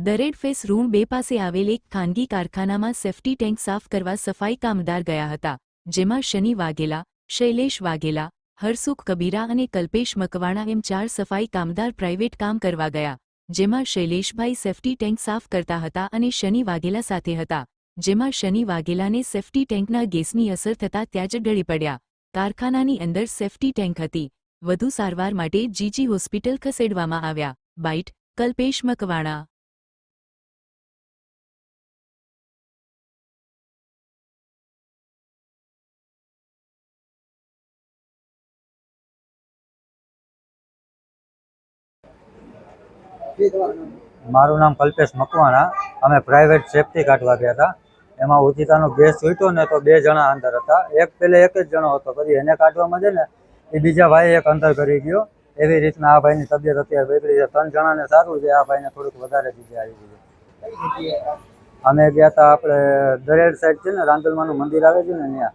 Dared face room 2 પાસે આવેલ એક ખાનગી કારખાનામાં સેફ્ટી ટેન્ક સાફ કરવા સફાઈ કામદાર ગયા હતા, જેમાં શનિ વાઘેલા, શૈલેષ વાઘેલા, હરસુખ કબીરા અને કલ્પેશ મકવાણા એમ 4 સફાઈ કામદાર પ્રાઇવેટ કામ કરવા ગયા, જેમાં શૈલેષભાઈ સેફ્ટી ટેન્ક સાફ કરતા હતા અને શનિ વાઘેલા સાથે હતા, જેમાં શનિ વાઘેલાને સેફ્ટી ટેન્કના ગેસની અસર થતાં ત્યાં જ ઢળી પડ્યા. કારખાનાની અંદર સેફ્ટી ટેન્ક હતી. વધુ સારવાર માટે જીજી હોસ્પિટલ ખસેડવામાં આવ્યા. બાઇટ કલ્પેશ મકવાણા. મારું નામ કલ્પેશ મકવાણા. અમે પ્રાઇવેટ સેફ્ટી કાઢવા ગયા હતા. એમાં ઉચિતાનો ગેસ છૂટ્યો ને તો 2 જણા અંદર હતા. પહેલે એક જ જણો હતો, પછી એને કાઢવામાં છે ને એ બીજા ભાઈ એક અંદર કરી ગયો. એવી રીતના આ ભાઈની તબિયત અત્યારે બગડી છે. 3 જણાને સારું છે, આ ભાઈને થોડુંક વધારે બીજે આવી ગયું. અમે ગયા હતા આપણે દરેડ સાઈડ છે ને રાંદલમાનું મંદિર આવે છે ને ત્યાં